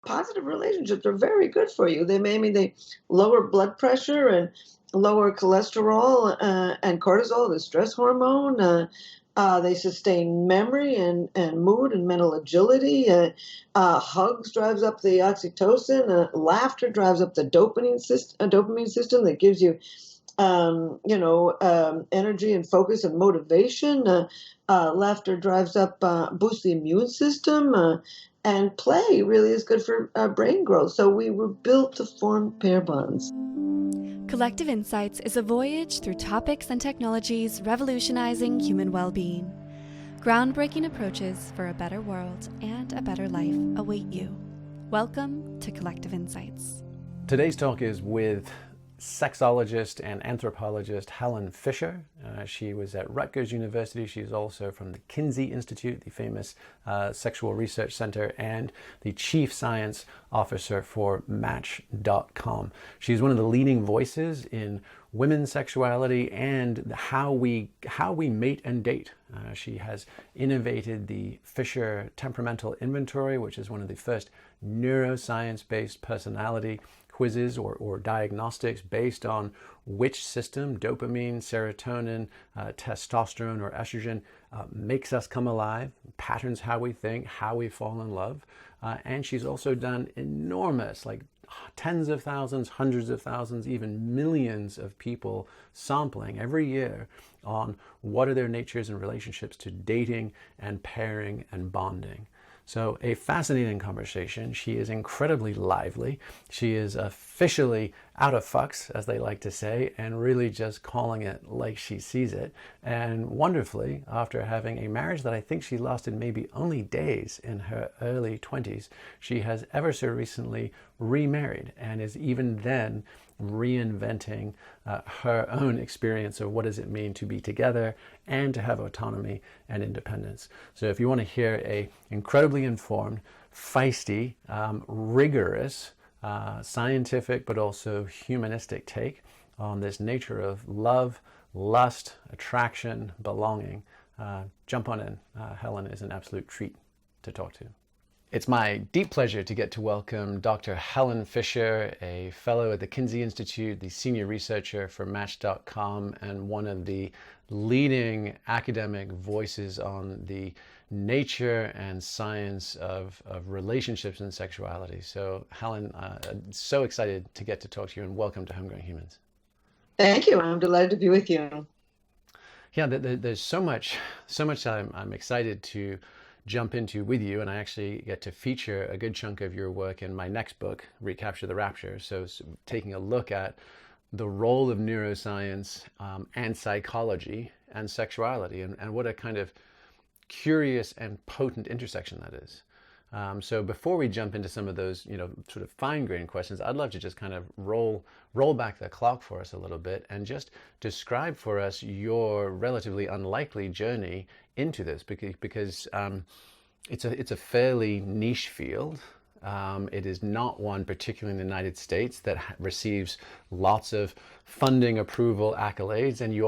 positive relationships are very good for you. They lower blood pressure and lower cholesterol and cortisol, the stress hormone. They sustain memory and mood and mental agility. Hugs drives up the oxytocin. Laughter drives up the dopamine system that gives you energy and focus and motivation. Laughter drives up, boosts the immune system, and play really is good for brain growth. So we were built to form pair bonds. Collective Insights is a voyage through topics and technologies revolutionizing human well-being. Groundbreaking approaches for a better world and a better life await you. Welcome to Collective Insights. Today's talk is with sexologist and anthropologist Helen Fisher. She was at Rutgers University. She's also from the Kinsey Institute, the famous sexual research center, and the chief science officer for Match.com. She's one of the leading voices in women's sexuality and how we mate and date. She has innovated the Fisher Temperamental Inventory, which is one of the first neuroscience-based personality quizzes or diagnostics based on which system, dopamine, serotonin, testosterone, or estrogen, makes us come alive, patterns how we think, how we fall in love. And she's also done enormous, like tens of thousands, hundreds of thousands, even millions of people sampling every year on what are their natures and relationships to dating and pairing and bonding. So a fascinating conversation. She is incredibly lively. She is officially out of fucks, as they like to say, and really just calling it like she sees it. And wonderfully, after having a marriage that I think she lasted maybe only days in her early 20s, she has ever so recently remarried and is even then reinventing her own experience of what does it mean to be together and to have autonomy and independence. So if you want to hear a incredibly informed, feisty, rigorous, scientific but also humanistic take on this nature of love, lust, attraction, belonging, jump on in. Helen is an absolute treat to talk to. It's my deep pleasure to get to welcome Dr. Helen Fisher, a fellow at the Kinsey Institute, the senior researcher for Match.com, and one of the leading academic voices on the nature and science of relationships and sexuality. So Helen, I'm so excited to get to talk to you, and welcome to HomeGrown Humans. Thank you. I'm delighted to be with you. Yeah, there's so much I'm excited to jump into with you, and I actually get to feature a good chunk of your work in my next book, Recapture the Rapture. So taking a look at the role of neuroscience and psychology and sexuality, and what a kind of curious and potent intersection that is. So before we jump into some of those, sort of fine-grained questions, I'd love to just kind of roll back the clock for us a little bit and just describe for us your relatively unlikely journey into this, because it's a fairly niche field. It is not one, particularly in the United States, that receives lots of funding, approval, accolades, and you're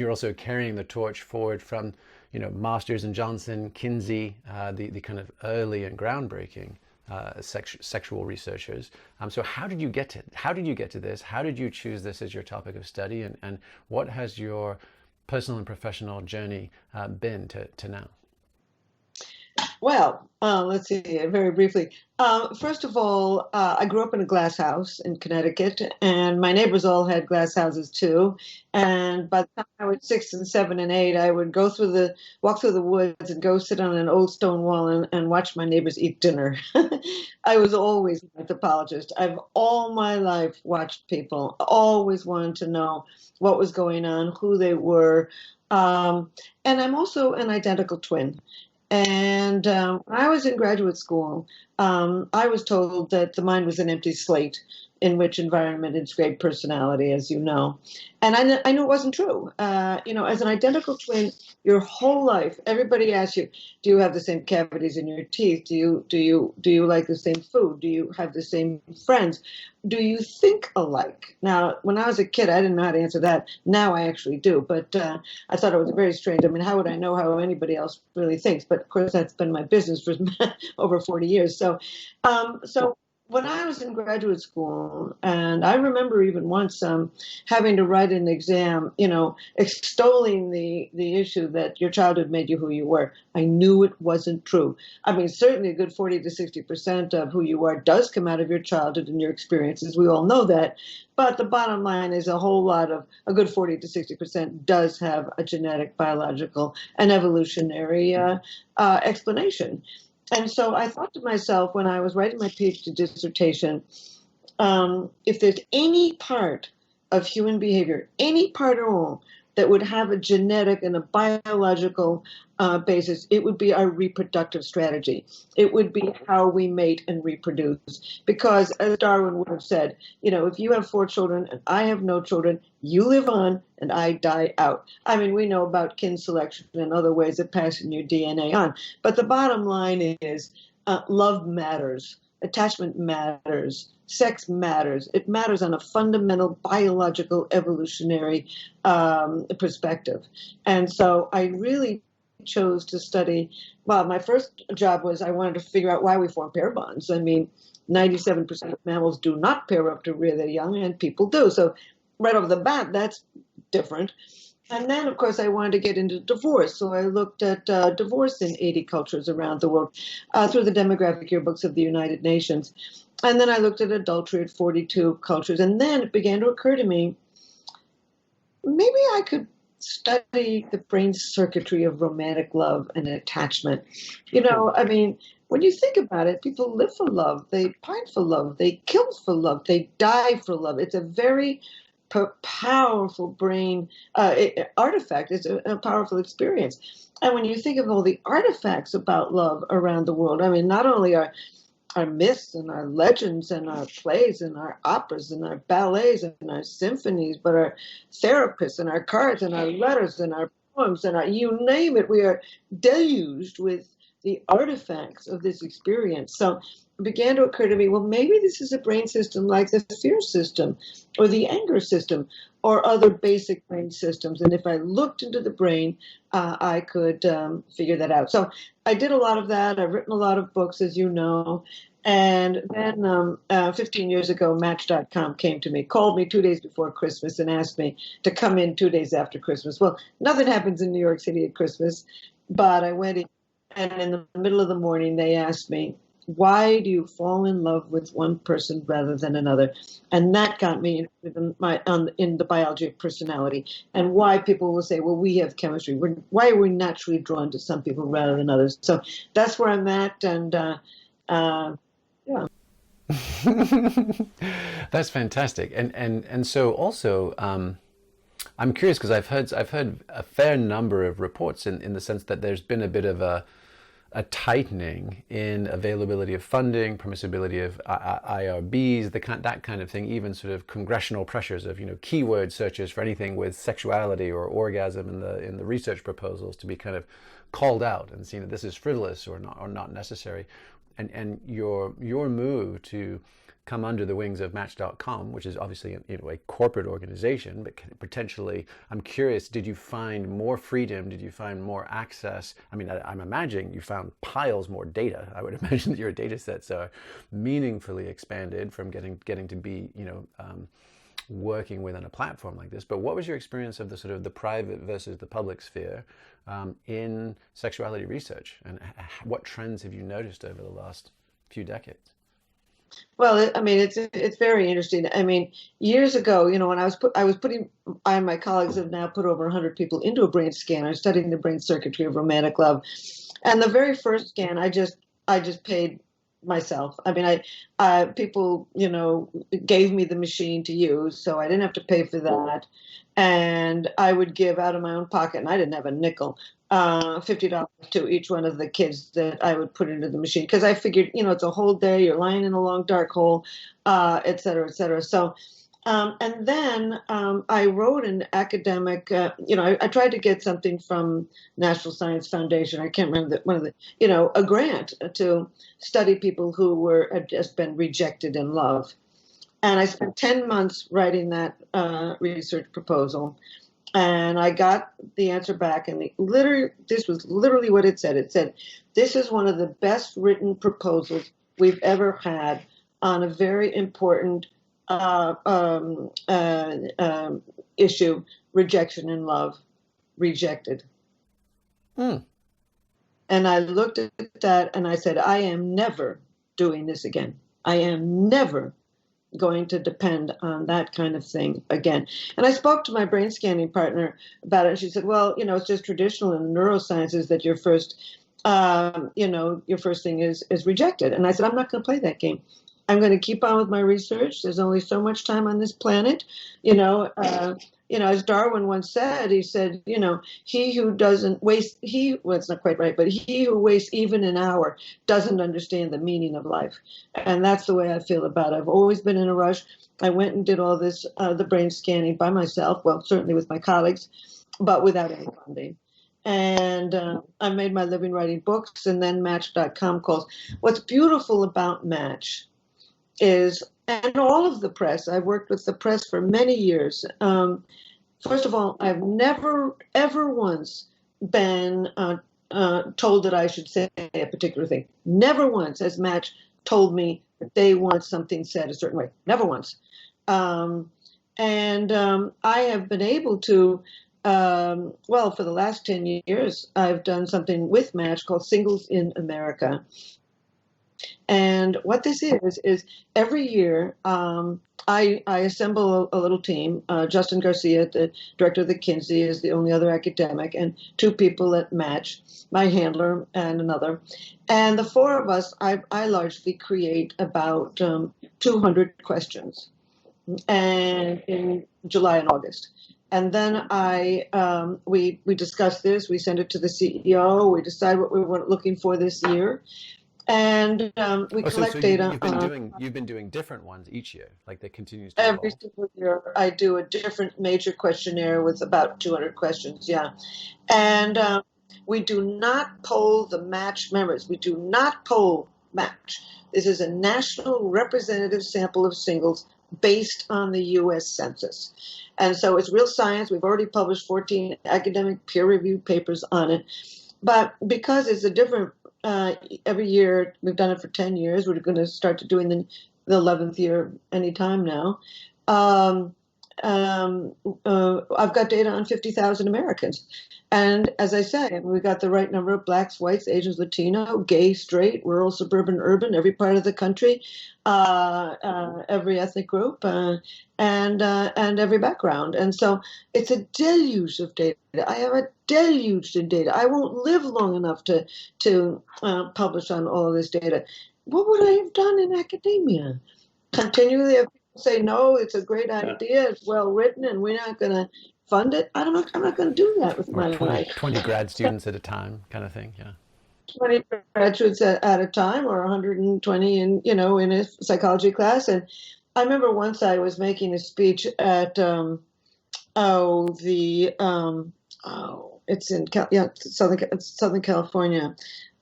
also carrying the torch forward from Masters and Johnson, Kinsey, the kind of early and groundbreaking sexual researchers. So how did you get to this? How did you choose this as your topic of study, and what has your personal and professional journey been to now? Well, let's see, very briefly. First of all, I grew up in a glass house in Connecticut, and my neighbors all had glass houses too. And by the time I was 6 and 7 and 8, I would walk through the woods and go sit on an old stone wall and watch my neighbors eat dinner. I was always an anthropologist. I've all my life watched people, always wanted to know what was going on, who they were. And I'm also an identical twin. And when I was in graduate school, I was told that the mind was an empty slate in which environment integrates personality, as you know. And I knew it wasn't true. As an identical twin, your whole life, everybody asks you, do you have the same cavities in your teeth? Do you like the same food? Do you have the same friends? Do you think alike? Now, when I was a kid, I didn't know how to answer that. Now I actually do. But I thought it was very strange. I mean, how would I know how anybody else really thinks? But of course, that's been my business for over 40 years. So So when I was in graduate school, and I remember even once having to write an exam, extolling the issue that your childhood made you who you were. I knew it wasn't true. I mean, certainly a good 40 to 60% of who you are does come out of your childhood and your experiences. We all know that. But the bottom line is a good 40 to 60% does have a genetic, biological, and evolutionary explanation. And so I thought to myself when I was writing my PhD dissertation, if there's any part of human behavior, any part at all, that would have a genetic and a biological basis, it would be our reproductive strategy. It would be how we mate and reproduce. Because as Darwin would have said, if you have 4 children and I have no children, you live on and I die out. I mean, we know about kin selection and other ways of passing your DNA on. But the bottom line is love matters. Attachment matters. Sex matters. It matters on a fundamental biological evolutionary perspective. And so I really chose to study, well, my first job was I wanted to figure out why we form pair bonds. I mean, 97% of mammals do not pair up to rear their young, and people do. So right off the bat, that's different. And then, of course, I wanted to get into divorce. So I looked at divorce in 80 cultures around the world through the demographic yearbooks of the United Nations. And then I looked at adultery at 42 cultures. And then it began to occur to me, maybe I could study the brain circuitry of romantic love and attachment. I mean, when you think about it, people live for love. They pine for love. They kill for love. They die for love. It's a very powerful brain artifact. It's a powerful experience. And when you think of all the artifacts about love around the world, I mean, not only our myths and our legends and our plays and our operas and our ballets and our symphonies, but our therapists and our cards and our letters and our poems and you name it, we are deluged with the artifacts of this experience. So it began to occur to me, well, maybe this is a brain system like the fear system or the anger system or other basic brain systems. And if I looked into the brain, I could figure that out. So I did a lot of that. I've written a lot of books, as you know. And then 15 years ago, Match.com came to me, called me 2 days before Christmas and asked me to come in 2 days after Christmas. Well, nothing happens in New York City at Christmas, but I went in, and in the middle of the morning, they asked me, why do you fall in love with one person rather than another? And that got me in the biology of personality, and why people will say, well, we have chemistry. Why are we naturally drawn to some people rather than others? So that's where I'm at, and yeah. That's fantastic. And so also, I'm curious because I've heard a fair number of reports in the sense that there's been a bit of a tightening in availability of funding, permissibility of IRBs, that kind of thing, even sort of congressional pressures of keyword searches for anything with sexuality or orgasm in the research proposals to be kind of called out and seen that this is frivolous or not necessary. And your move to come under the wings of Match.com, which is obviously a corporate organization, but potentially, I'm curious, did you find more freedom? Did you find more access? I mean, I'm imagining you found piles more data. I would imagine that your data sets are meaningfully expanded from getting to be, working within a platform like this. But what was your experience of the sort of the private versus the public sphere in sexuality research? And what trends have you noticed over the last few decades? Well, I mean, it's very interesting. I mean, years ago, when I and my colleagues have now put over 100 people into a brain scanner, studying the brain circuitry of romantic love. And the very first scan, I just paid myself. I mean, people, gave me the machine to use, so I didn't have to pay for that. And I would give out of my own pocket, and I didn't have a nickel, $50 to each one of the kids that I would put into the machine. Because I figured, it's a whole day, you're lying in a long dark hole, et cetera, et cetera. So, and then I wrote an academic, I tried to get something from National Science Foundation. I can't remember a grant to study people who had just been rejected in love. And I spent 10 months writing that research proposal. And I got the answer back, and this was literally what it said. It said, this is one of the best written proposals we've ever had on a very important issue: rejection in love. Rejected. Mm. And I looked at that and I said, I am never doing this again. I am never going to depend on that kind of thing again. And I spoke to my brain scanning partner about it. And she said, well, it's just traditional in the neurosciences that your first, your first thing is rejected. And I said, I'm not going to play that game. I'm going to keep on with my research. There's only so much time on this planet. As Darwin once said, he said, he who doesn't waste, well, it's not quite right, but he who wastes even an hour doesn't understand the meaning of life. And that's the way I feel about it. I've always been in a rush. I went and did all this, the brain scanning by myself, well, certainly with my colleagues, but without any funding. And I made my living writing books, and then Match.com calls. What's beautiful about Match is, and all of the press, I've worked with the press for many years. First of all, I've never, ever once been told that I should say a particular thing. Never once has Match told me that they want something said a certain way. Never once. I have been able to, for the last 10 years, I've done something with Match called Singles in America. And what this is every year I assemble a little team. Justin Garcia, the director of the Kinsey, is the only other academic, and two people at Match, my handler and another. And the four of us, I largely create about 200 questions, and in July and August. And then we discuss this. We send it to the CEO. We decide what we were looking for this year. And we collect data. You've been doing different ones each year, like that continues to every evolve. single year. I do a different major questionnaire with about 200 questions. Yeah, and we do not poll the Match members. We do not poll Match. This is a national representative sample of singles based on the U.S. Census, and so it's real science. We've already published 14 academic peer-reviewed papers on it, but because it's a different every year, we've done it for 10 years. We're going to start to doing the 11th year anytime now. I've got data on 50,000 Americans. And as I say, we got the right number of blacks, whites, Asians, Latino, gay, straight, rural, suburban, urban, every part of the country, every ethnic group, and every background. And so it's a deluge of data. I have a deluge in data. I won't live long enough to publish on all of this data. What would I have done in academia? Continually have people say, no, it's a great idea, it's well written, and we're not going to fund it. I'm not going to do that with my life. 20 grad students at a time kind of thing, yeah. 20 graduates at a time, or 120 in a psychology class. And I remember once I was making a speech at it's in Southern California.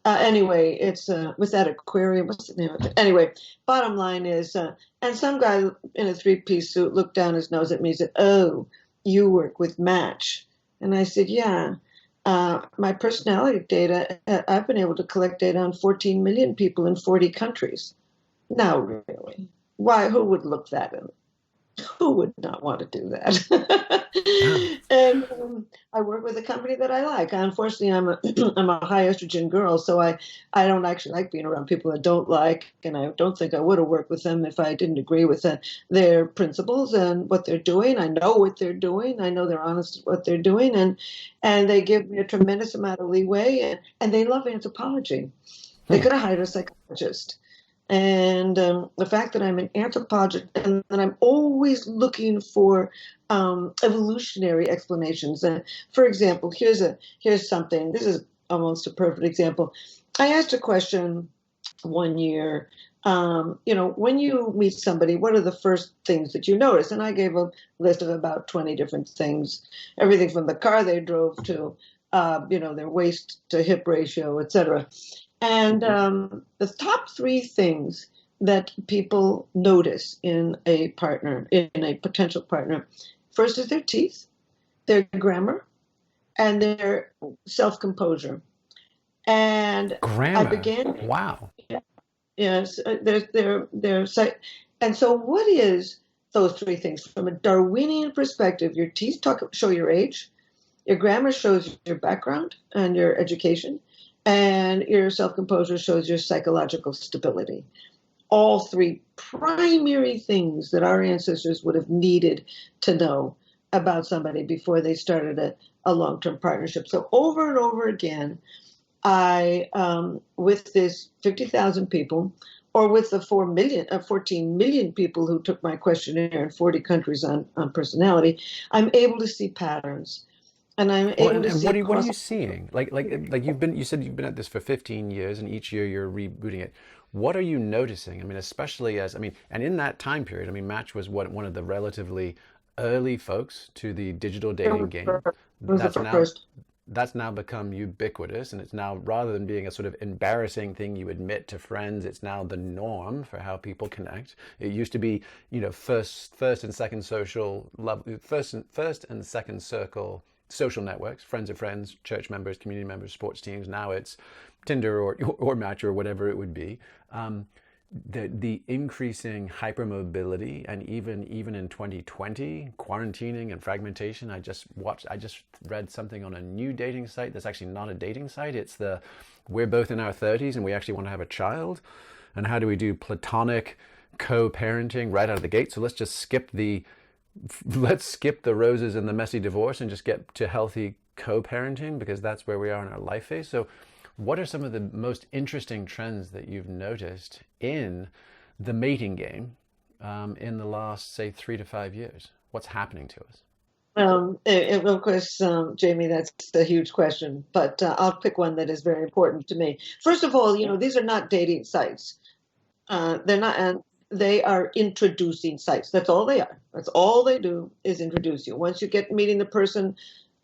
Anyway, it's with that aquarium. What's the name of it? Anyway, bottom line is, and some guy in a three-piece suit looked down his nose at me and said, "Oh, you work with Match?" And I said, "Yeah." My personality data, I've been able to collect data on 14 million people in 40 countries. Now, really, why? Who would look that in? Who would not want to do that? And I work with a company that I like. Unfortunately, I'm a high estrogen girl, so I don't actually like being around people I don't like, and I don't think I would have worked with them if I didn't agree with their principles and what they're doing. I know what they're doing. I know they're honest with what they're doing, and they give me a tremendous amount of leeway, and they love anthropology. They could have hired a psychologist. And the fact that I'm an anthropologist and that I'm always looking for evolutionary explanations. For example, here's something. This is almost a perfect example. I asked a question one year. When you meet somebody, what are the first things that you notice? And I gave a list of about 20 different things, everything from the car they drove to, their waist to hip ratio, et cetera. And the top three things that people notice in a partner, in a potential partner, first is their teeth, their grammar, and their self-composure. And grammar. I began. Wow. Yes, and so what is those three things from a Darwinian perspective? Your teeth show your age, your grammar shows your background and your education, and your self-composure shows your psychological stability. All three primary things that our ancestors would have needed to know about somebody before they started a long-term partnership. So over and over again, with this 50,000 people, or with the 14 million people who took my questionnaire in 40 countries on personality, I'm able to see patterns. And I'm able to see. What are you seeing? Like you said you've been at this for 15 years, and each year you're rebooting it. What are you noticing? I mean, especially and in that time period, I mean, Match was one of the relatively early folks to the digital dating game. That's now become ubiquitous, and it's now, rather than being a sort of embarrassing thing you admit to friends, it's now the norm for how people connect. It used to be, first and second social level, first and second circle social networks, friends of friends, church members, community members, sports teams. Now it's Tinder or Match or whatever it would be. The increasing hypermobility, and even in 2020, quarantining and fragmentation. I just read something on a new dating site that's actually not a dating site. It's we're both in our 30s and we actually want to have a child, and how do we do platonic co-parenting right out of the gate? So let's skip the roses and the messy divorce and just get to healthy co-parenting, because that's where we are in our life phase. So what are some of the most interesting trends that you've noticed in the mating game in the last, say, 3 to 5 years? What's happening to us? Of course, Jamie, that's a huge question, but I'll pick one that is very important to me. First of all, these are not dating sites. They're not, and they are introducing sites. That's all they are. That's all they do is introduce you. Once you get meeting the person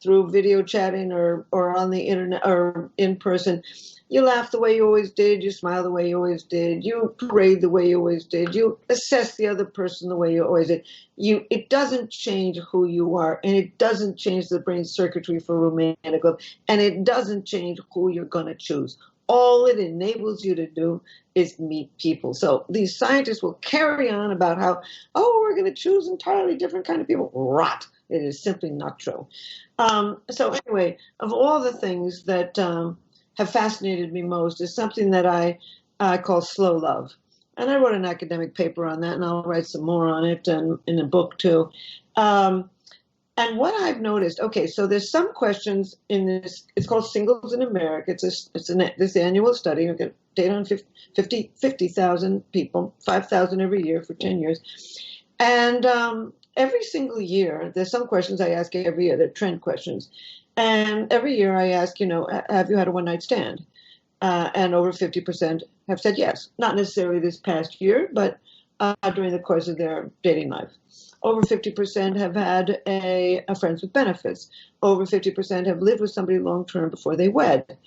through video chatting or on the internet or in person, you laugh the way you always did, you smile the way you always did, you parade the way you always did, you assess the other person the way you always did. It doesn't change who you are, and it doesn't change the brain circuitry for romantic love, and it doesn't change who you're going to choose. All it enables you to do is meet people. So these scientists will carry on about how, we're going to choose entirely different kind of people. Rot. It is simply not true. So anyway, of all the things that have fascinated me most is something that I call slow love. And I wrote an academic paper on that, and I'll write some more on it and in a book too. And what I've noticed, so there's some questions in this. It's called Singles in America. This annual study. We get data on 50,000 people, 5,000 every year for 10 years. And every single year, there's some questions I ask every year. They're trend questions. And every year I ask, have you had a one-night stand? And over 50% have said yes. Not necessarily this past year, but during the course of their dating life. Over 50% have had a friends with benefits. Over 50% have lived with somebody long-term before they wed.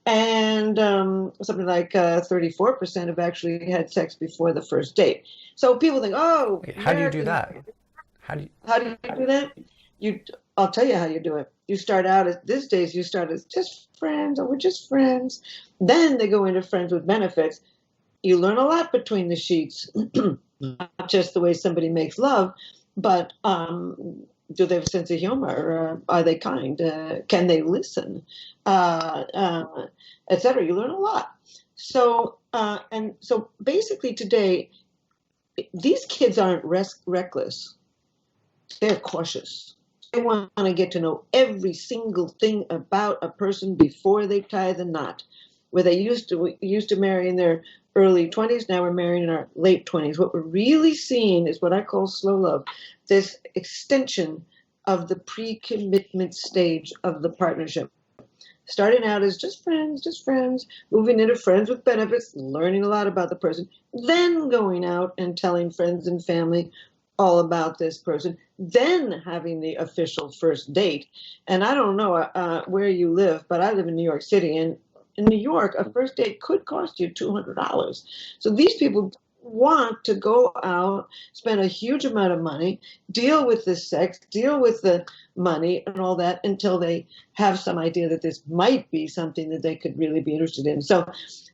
And something like 34% have actually had sex before the first date. So people think, how do you do that? How do you do that? I'll tell you how you do it. You start out these days, you start as just friends, we're just friends. Then they go into friends with benefits. You learn a lot between the sheets, not just the way somebody makes love, but do they have a sense of humor? Are they kind? Can they listen? Et cetera. You learn a lot. So basically today, these kids aren't reckless. They're cautious. They want to get to know every single thing about a person before they tie the knot. Where they used to marry in their early 20s, now we're marrying in our late 20s. What we're really seeing is what I call slow love, this extension of the pre-commitment stage of the partnership. Starting out as just friends, moving into friends with benefits, learning a lot about the person, then going out and telling friends and family all about this person, then having the official first date. And I don't know where you live, but I live in New York City, and in New York, a first date could cost you $200. So these people want to go out, spend a huge amount of money, deal with the sex, deal with the money and all that until they have some idea that this might be something that they could really be interested in. So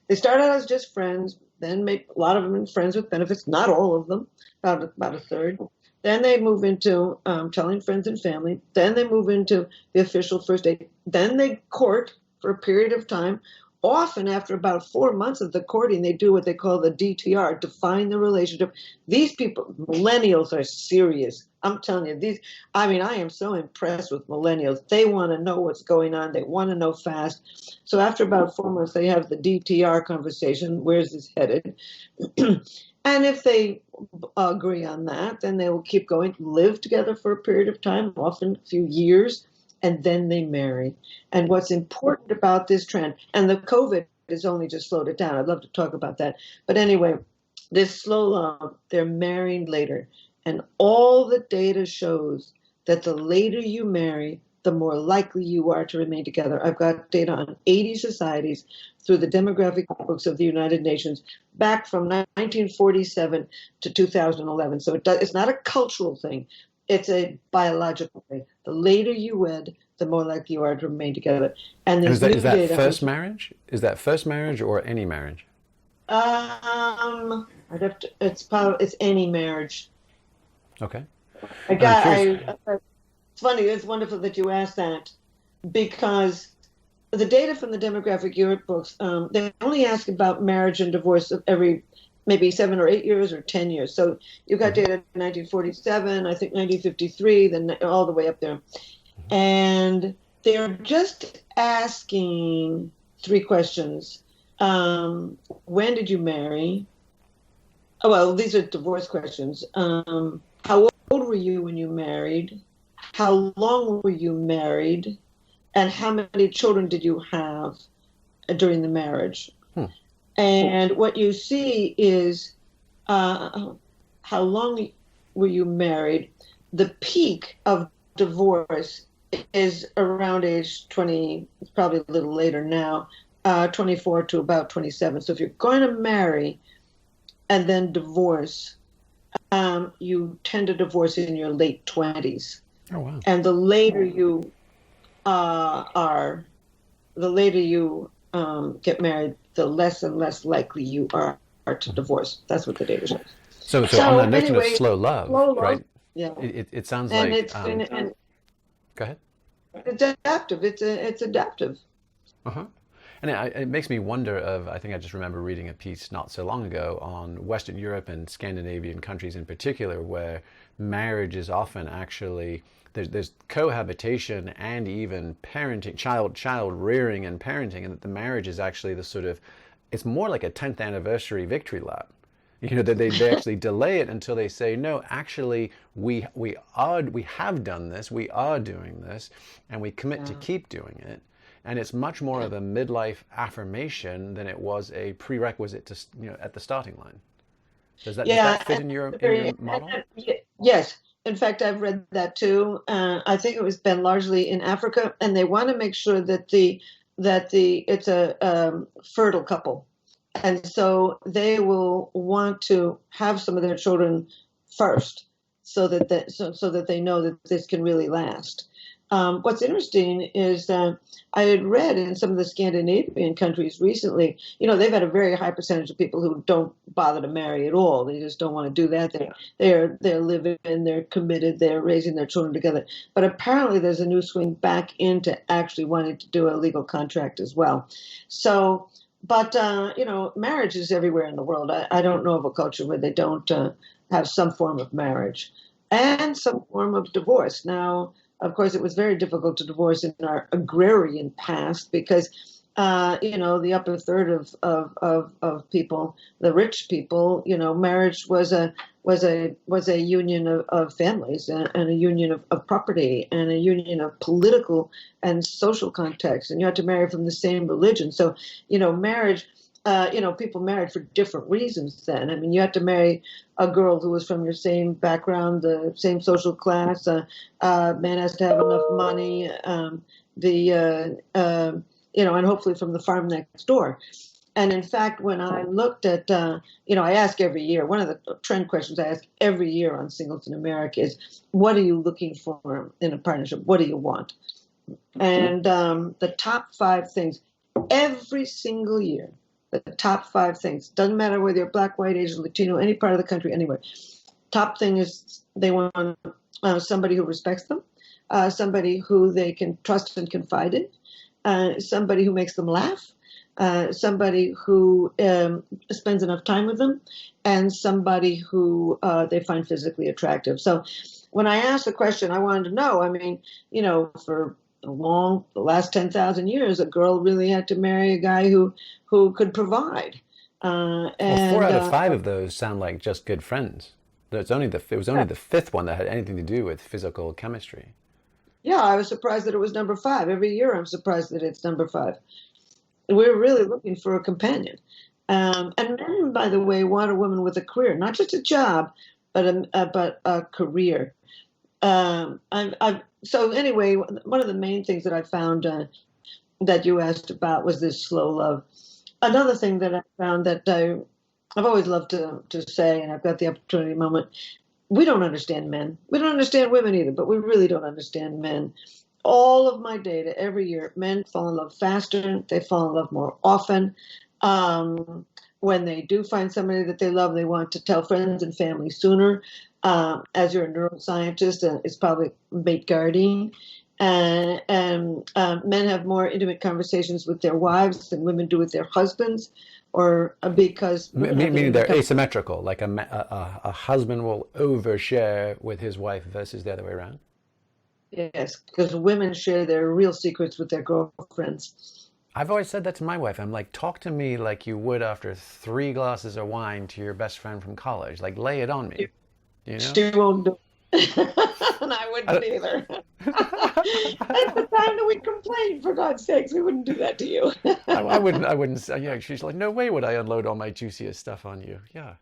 they start out as just friends. then maybe a lot of them are friends with benefits, not all of them, about a third. Then they move into telling friends and family. Then they move into the official first date. Then they court for a period of time. Often after about 4 months of the courting, they do what they call the DTR, define the relationship. These people, millennials, are serious. I'm telling you, I am so impressed with millennials. They want to know what's going on. They want to know fast. So after about 4 months, they have the DTR conversation. Where's this headed? And if they agree on that, then they will keep going, live together for a period of time, often a few years, and then they marry. And what's important about this trend, and the COVID has only just slowed it down. I'd love to talk about that. But anyway, this slow, they're marrying later. And all the data shows that the later you marry, the more likely you are to remain together. I've got data on 80 societies through the demographic books of the United Nations back from 1947 to 2011. So it's not a cultural thing. It's a biological thing. The later you wed, the more likely you are to remain together. And is that first marriage? Is that first marriage or any marriage? It's any marriage. Okay. It's funny. It's wonderful that you asked that, because the data from the demographic Europe books, they only ask about marriage and divorce every maybe 7 or 8 years or 10 years. So you've got data in 1947, I think 1953, then all the way up there. And they're just asking 3 questions. When did you marry? Oh, well, these are divorce questions. How old were you when you married? How long were you married? And how many children did you have during the marriage? And what you see is how long were you married? The peak of divorce is around age 20, it's probably a little later now, 24 to about 27. So if you're going to marry and then divorce, you tend to divorce in your late 20s. Oh, wow. And the later you get married, the less and less likely you are to divorce. That's what the data shows. So on the notion of slow love, right? Yeah. It sounds and like. It's go ahead. It's adaptive. It's adaptive. And it makes me wonder I think I just remember reading a piece not so long ago on Western Europe and Scandinavian countries in particular, where marriage is often actually, there's cohabitation and even parenting, child rearing and parenting, and that the marriage is actually it's more like a 10th anniversary victory lap. That they actually delay it until they say, no, actually, we have done this, we are doing this, and we commit to keep doing it. And it's much more of a midlife affirmation than it was a prerequisite to, at the starting line. Does that fit in your model? Yes. In fact, I've read that too. I think it was been largely in Africa, and they want to make sure that it's a fertile couple. And so they will want to have some of their children first, so that they know that this can really last. What's interesting is that I had read in some of the Scandinavian countries recently, they've had a very high percentage of people who don't bother to marry at all. They just don't want to do that. They're living, they're committed, they're raising their children together. But apparently there's a new swing back into actually wanting to do a legal contract as well. So, but, marriage is everywhere in the world. I don't know of a culture where they don't have some form of marriage and some form of divorce. Now, of course, it was very difficult to divorce in our agrarian past because, the upper third of people, the rich people, marriage was a union of families and a union of property and a union of political and social context. And you had to marry from the same religion. So, marriage, people married for different reasons then. I mean, you had to marry a girl who was from your same background, the same social class. Man has to have enough money, and hopefully from the farm next door. And in fact, when I looked at, I ask every year, one of the trend questions I ask every year on Singles in America is, what are you looking for in a partnership? What do you want? And the top 5 things every single year The top 5 things. Doesn't matter whether you're Black, white, Asian, Latino, any part of the country, anywhere. Top thing is they want somebody who respects them, somebody who they can trust and confide in, somebody who makes them laugh, somebody who spends enough time with them, and somebody who they find physically attractive. So when I asked the question, I wanted to know, I mean, for the last 10,000 years, a girl really had to marry a guy who could provide. Well, 4 out of 5 of those sound like just good friends. It was only the 5th one that had anything to do with physical chemistry. Yeah, I was surprised that it was number 5. Every year I'm surprised that it's number 5. We're really looking for a companion. And men, by the way, want a woman with a career, not just a job, but a career. So anyway, one of the main things that I found that you asked about was this slow love. Another thing that I found that I've always loved to say, and I've got the opportunity moment, we don't understand men. We don't understand women either, but we really don't understand men. All of my data every year, men fall in love faster. They fall in love more often. When they do find somebody that they love, they want to tell friends and family sooner. As you're a neuroscientist, it's probably mate guarding. And men have more intimate conversations with their wives than women do with their husbands, or because meaning they're asymmetrical. Like a husband will overshare with his wife versus the other way around. Yes, because women share their real secrets with their girlfriends. I've always said that to my wife. I'm like, talk to me like you would after 3 glasses of wine to your best friend from college. Like, lay it on me. She won't do it. And I wouldn't either. At the time that we complained, for God's sakes, we wouldn't do that to you. I wouldn't say, yeah, she's like, no way would I unload all my juiciest stuff on you. Yeah.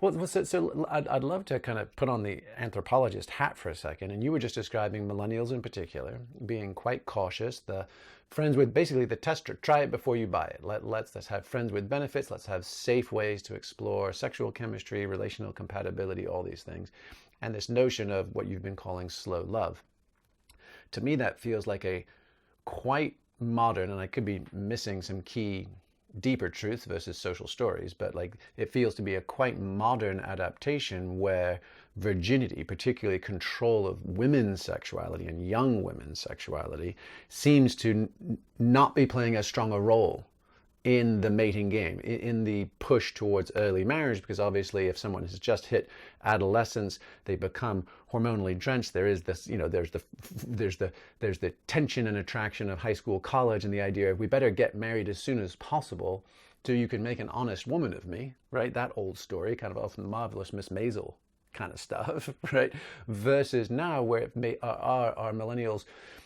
Well, so I'd love to kind of put on the anthropologist hat for a second. And you were just describing millennials in particular, being quite cautious, the friends with basically the tester, try it before you buy it. Let's have friends with benefits. Let's have safe ways to explore sexual chemistry, relational compatibility, all these things. And this notion of what you've been calling slow love. To me, that feels like a quite modern, and I could be missing some key deeper truth versus social stories, but like it feels to be a quite modern adaptation where virginity, particularly control of women's sexuality and young women's sexuality, seems to not be playing as strong a role in the mating game, in the push towards early marriage, because obviously if someone has just hit adolescence, they become hormonally drenched. There is this, there's the tension and attraction of high school, college, and the idea of we better get married as soon as possible so you can make an honest woman of me, right? That old story, kind of often marvelous Miss Maisel kind of stuff, right? Versus now where our millennials,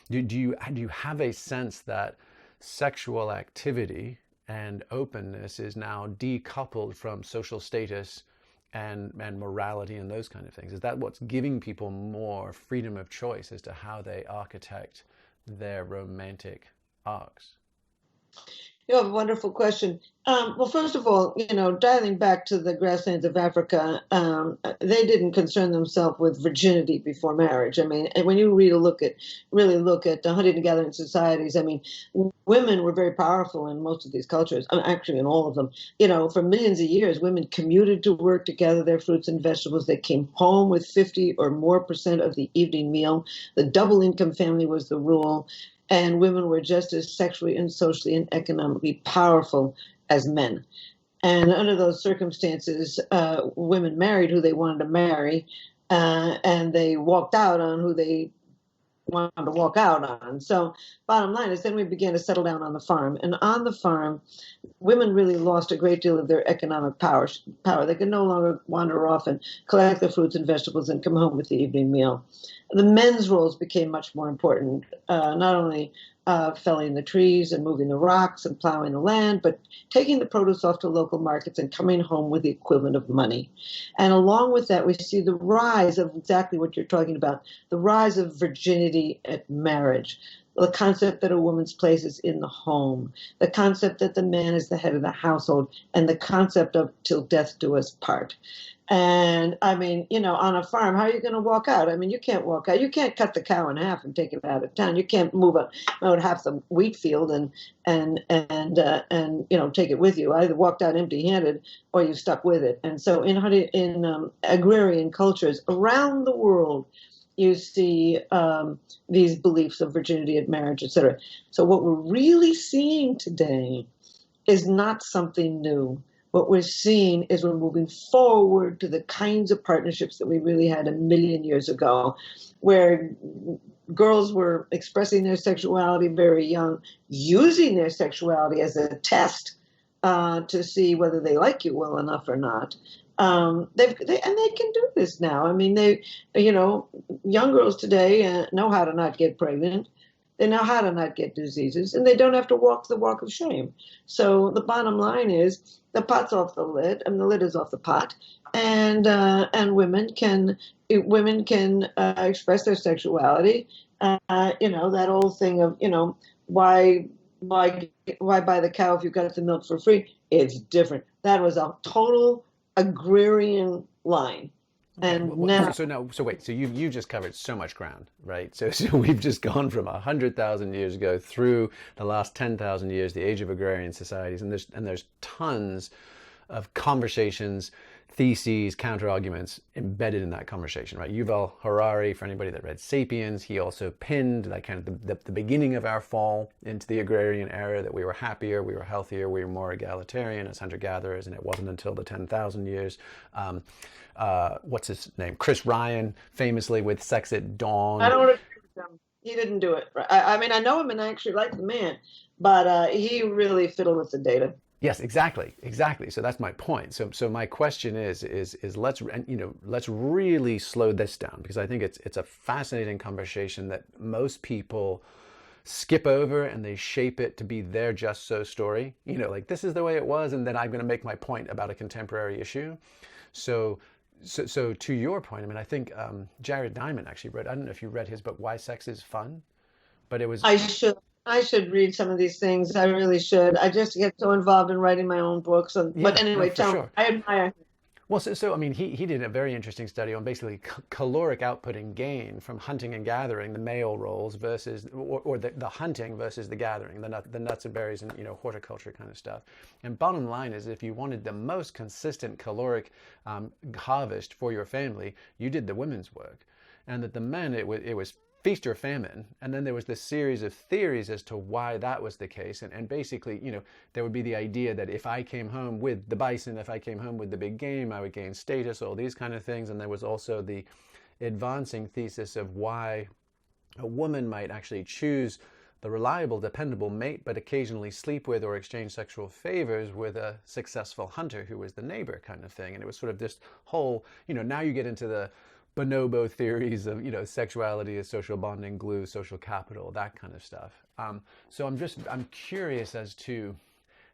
do you have a sense that sexual activity and openness is now decoupled from social status and morality and those kind of things? Is that what's giving people more freedom of choice as to how they architect their romantic arcs? You have a wonderful question. Well, first of all, dialing back to the grasslands of Africa, they didn't concern themselves with virginity before marriage. I mean, and when you really look at the hunting and gathering societies, I mean, women were very powerful in most of these cultures, actually in all of them. For millions of years, women commuted to work to gather their fruits and vegetables. They came home with 50 or more % of the evening meal. The double income family was the rule. And women were just as sexually and socially and economically powerful as men. And under those circumstances, women married who they wanted to marry, and they walked out on who they wanted to walk out on. So bottom line is then we began to settle down on the farm. And on the farm, women really lost a great deal of their economic power. They could no longer wander off and collect the fruits and vegetables and come home with the evening meal. The men's roles became much more important, not only felling the trees and moving the rocks and plowing the land, but taking the produce off to local markets and coming home with the equivalent of money. And along with that, we see the rise of exactly what you're talking about, the rise of virginity at marriage, the concept that a woman's place is in the home, the concept that the man is the head of the household, and the concept of till death do us part. And I mean, on a farm, how are you going to walk out? I mean, you can't walk out. You can't cut the cow in half and take it out of town. You can't move out half the wheat field and take it with you. Either walked out empty-handed or you stuck with it. And so in agrarian cultures around the world, you see these beliefs of virginity at marriage, etc. So what we're really seeing today is not something new. What we're seeing is we're moving forward to the kinds of partnerships that we really had a million years ago, where girls were expressing their sexuality very young, using their sexuality as a test to see whether they like you well enough or not. They can do this now. I mean, young girls today know how to not get pregnant. They know how to not get diseases, and they don't have to walk the walk of shame. So the bottom line is the pot's off the lid, and the lid is off the pot, and women can express their sexuality. That old thing of why buy the cow if you got the milk for free? It's different. That was a total agrarian line. And now, so wait, so you just covered so much ground, right? So we've just gone from 100,000 years ago through the last 10,000 years, the age of agrarian societies, and there's tons of conversations, theses, counter-arguments embedded in that conversation, right? Yuval Harari, for anybody that read *Sapiens*, he also pinned that kind of the beginning of our fall into the agrarian era, that we were happier, we were healthier, we were more egalitarian as hunter-gatherers, and it wasn't until the 10,000 years. What's his name? Chris Ryan, famously with *Sex at Dawn*. I don't want to agree with him. He didn't do it. I mean, I know him and I actually like the man, but he really fiddled with the data. Yes, exactly. So that's my point. So my question is let's really slow this down, because I think it's a fascinating conversation that most people skip over, and they shape it to be their just so story. Like, this is the way it was, and then I'm going to make my point about a contemporary issue. So to your point, I mean, I think Jared Diamond actually wrote, I don't know if you read his book, Why Sex is Fun, but it was... I should read some of these things. I really should. I just get so involved in writing my own books. But anyway, tell me. I admire him. Well, so I mean, he did a very interesting study on basically caloric output and gain from hunting and gathering, the male roles versus, or the hunting versus the gathering, the nuts and berries and horticulture kind of stuff. And bottom line is, if you wanted the most consistent caloric harvest for your family, you did the women's work, and that the men, it was feast or famine. And then there was this series of theories as to why that was the case. And basically, there would be the idea that if I came home with the bison, if I came home with the big game, I would gain status, all these kind of things. And there was also the advancing thesis of why a woman might actually choose the reliable, dependable mate, but occasionally sleep with or exchange sexual favors with a successful hunter who was the neighbor kind of thing. And it was sort of this whole, now you get into the bonobo theories of, sexuality as social bonding glue, social capital, that kind of stuff. So I'm curious as to,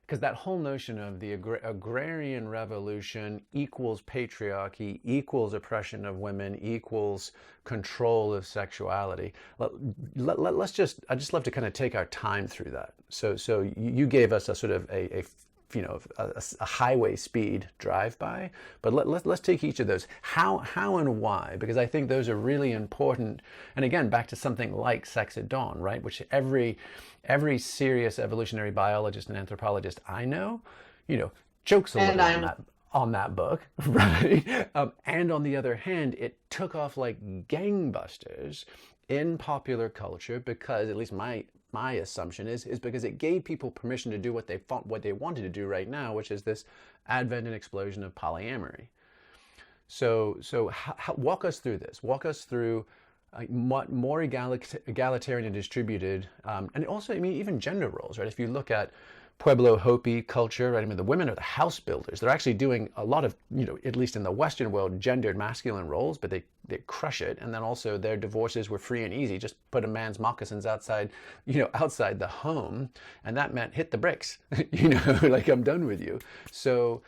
because that whole notion of the agrarian revolution equals patriarchy, equals oppression of women, equals control of sexuality. I'd just love to kind of take our time through that. So you gave us a sort of a highway speed drive-by, but let's take each of those. How and why? Because I think those are really important. And again, back to something like Sex at Dawn, right? Which every serious evolutionary biologist and anthropologist I know, jokes a little on that book, right? And on the other hand, it took off like gangbusters in popular culture because, at least my assumption is because it gave people permission to do what they wanted to do right now, which is this advent and explosion of polyamory. So walk us through this. Walk us through more egalitarian and distributed, and also, I mean, even gender roles, right? If you look at Pueblo Hopi culture, right? I mean, the women are the house builders. They're actually doing a lot of, at least in the Western world, gendered masculine roles, but they crush it. And then also their divorces were free and easy. Just put a man's moccasins outside, outside the home. And that meant hit the bricks, like, I'm done with you. So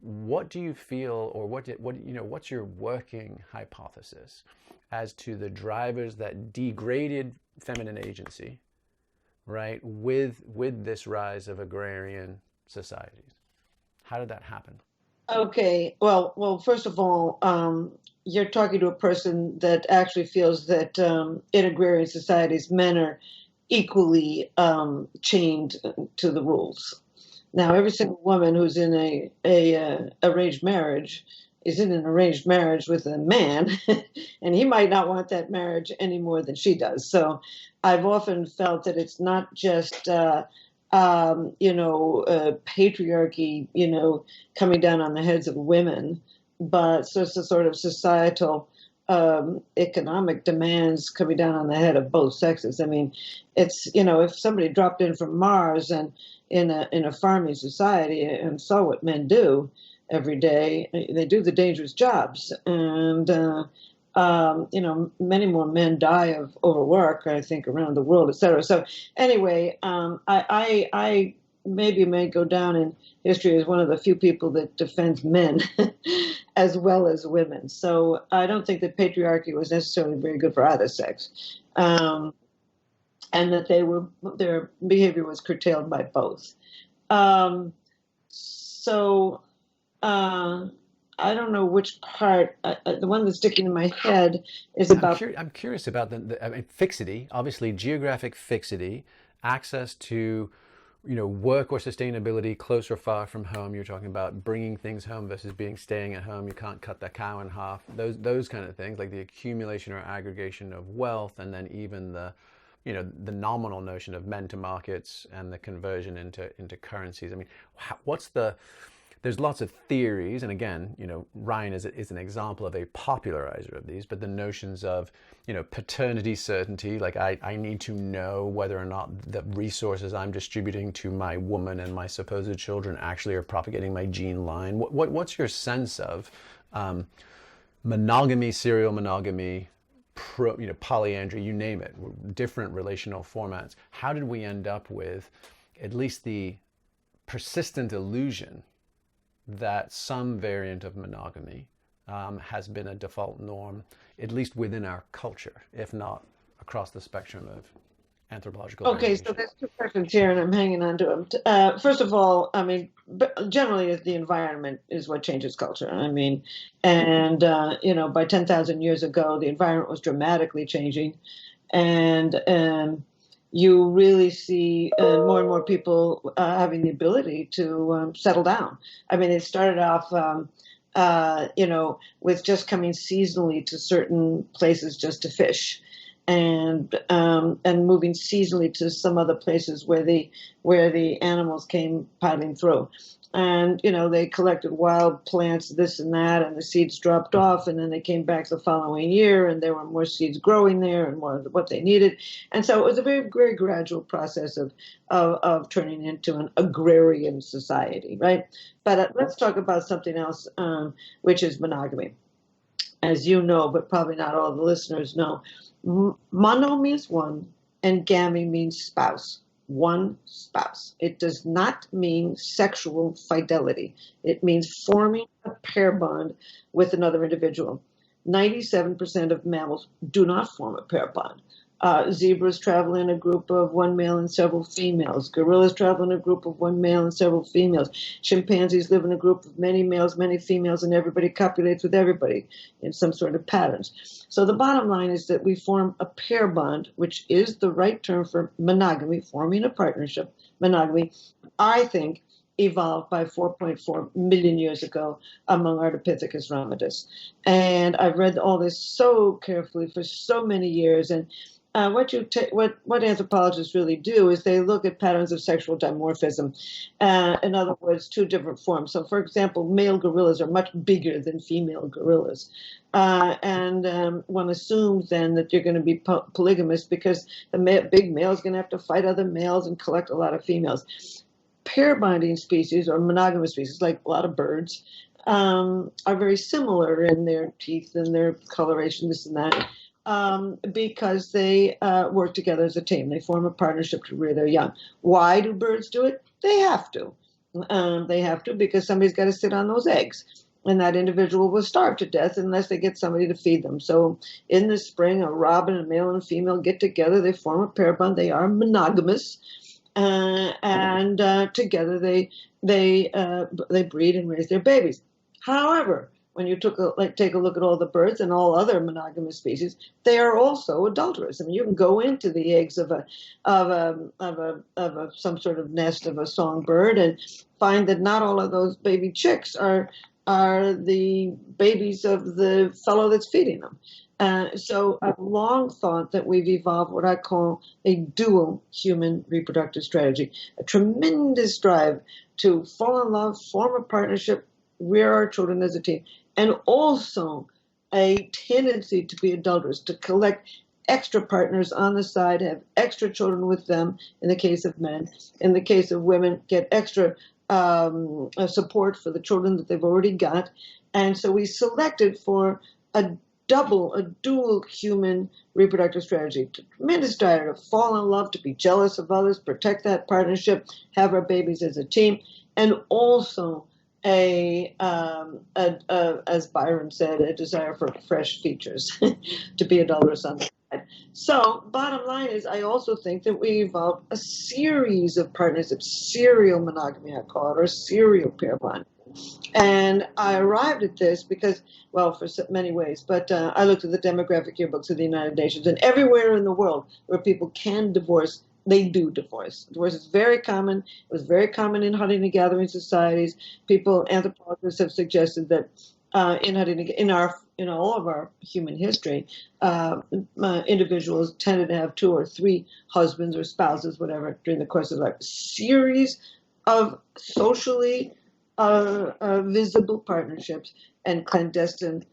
what do you feel, or what's your working hypothesis as to the drivers that degraded feminine agency, right, with this rise of agrarian societies? How did that happen? Okay. Well, first of all, you're talking to a person that actually feels that in agrarian societies, men are equally chained to the rules. Now, every single woman who's in a arranged marriage is in an arranged marriage with a man, and he might not want that marriage any more than she does. So, I've often felt that it's not just patriarchy, coming down on the heads of women, but so it's a sort of societal economic demands coming down on the head of both sexes. I mean, it's, if somebody dropped in from Mars and in a farming society and saw what men do every day, they do the dangerous jobs. And, many more men die of overwork, I think, around the world, et cetera. So anyway, I maybe may go down in history as one of the few people that defends men as well as women. So I don't think that patriarchy was necessarily very good for either sex, and that their behavior was curtailed by both. So I don't know which part. The one that's sticking in my head is about. I'm curious about fixity, obviously geographic fixity, access to, work or sustainability close or far from home. You're talking about bringing things home versus staying at home. You can't cut the cow in half. Those kind of things, like the accumulation or aggregation of wealth, and then even the nominal notion of men to markets and the conversion into currencies. I mean, there's lots of theories, and again, Ryan is an example of a popularizer of these, but the notions of, paternity certainty, like I need to know whether or not the resources I'm distributing to my woman and my supposed children actually are propagating my gene line. What's your sense of monogamy, serial monogamy, polyandry, you name it, different relational formats? How did we end up with at least the persistent illusion that some variant of monogamy has been a default norm, at least within our culture, if not across the spectrum of anthropological Okay, variation? so there's two questions here, and I'm hanging on to them. First of all, I mean, generally, the environment is what changes culture. I mean, and by 10,000 years ago, the environment was dramatically changing, and you really see more and more people having the ability to settle down. I mean, it started off, with just coming seasonally to certain places just to fish, and moving seasonally to some other places where the animals came piling through. And, they collected wild plants, this and that, and the seeds dropped off, and then they came back the following year, and there were more seeds growing there and more of what they needed. And so it was a very, very gradual process of turning into an agrarian society, right? But let's talk about something else, which is monogamy. As you know, but probably not all the listeners know, mono means one, and gamy means spouse. One spouse. It does not mean sexual fidelity. It means forming a pair bond with another individual. 97% of mammals do not form a pair bond. Zebras travel in a group of one male and several females. Gorillas travel in a group of one male and several females. Chimpanzees live in a group of many males, many females, and everybody copulates with everybody in some sort of patterns. So the bottom line is that we form a pair bond, which is the right term for monogamy, forming a partnership. Monogamy, I think, evolved by 4.4 million years ago among Ardipithecus ramidus. And I've read all this so carefully for so many years, and what anthropologists really do is they look at patterns of sexual dimorphism. In other words, two different forms. So, for example, male gorillas are much bigger than female gorillas. And one assumes then that you're going to be polygamous because the big male is going to have to fight other males and collect a lot of females. Pair bonding species or monogamous species, like a lot of birds, are very similar in their teeth and their coloration, this and that. Because they work together as a team. They form a partnership to rear their young. Why do birds do it? They have to. They have to because somebody's got to sit on those eggs. And that individual will starve to death unless they get somebody to feed them. So in the spring, a robin, a male and a female get together. They form a pair bond. They are monogamous. And together they breed and raise their babies. However, when you take a look at all the birds and all other monogamous species, they are also adulterous. I mean, you can go into the eggs of some sort of nest of a songbird and find that not all of those baby chicks are the babies of the fellow that's feeding them. So I've long thought that we've evolved what I call a dual human reproductive strategy, a tremendous drive to fall in love, form a partnership, rear our children as a team, and also a tendency to be adulterous, to collect extra partners on the side, have extra children with them in the case of men. In the case of women, get extra support for the children that they've already got. And so we selected for a dual human reproductive strategy. Tremendous desire to fall in love, to be jealous of others, protect that partnership, have our babies as a team, and also as Byron said, a desire for fresh features, to be adulterous on the side. So bottom line is, I also think that we evolved a series of partnerships, serial monogamy, I call it, or serial pair bonding. And I arrived at this because, well, for many ways, but I looked at the demographic yearbooks of the United Nations, and everywhere in the world where people can divorce, they do divorce. Divorce is very common. It was very common in hunting and gathering societies. Anthropologists have suggested that in all of our human history, individuals tended to have 2 or 3 husbands or spouses, whatever, during the course of life. Series of socially visible partnerships and clandestine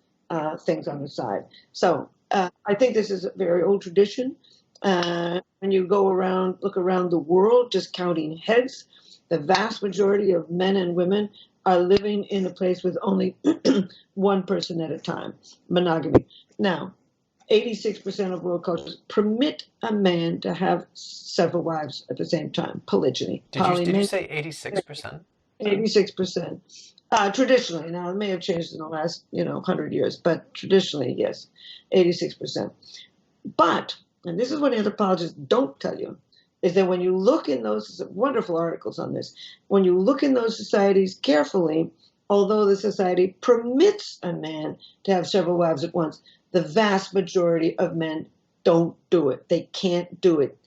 things on the side. So I think this is a very old tradition. When you look around the world, just counting heads, the vast majority of men and women are living in a place with only one person at a time, monogamy. Now, 86% of world cultures permit a man to have several wives at the same time, polygyny. Did you say 86%? 86%. Traditionally, now it may have changed in the last 100 years, but traditionally, yes, 86%. But, and this is what anthropologists don't tell you, is that when you look in those wonderful articles on this, when you look in those societies carefully, although the society permits a man to have several wives at once, the vast majority of men don't do it. They can't do it.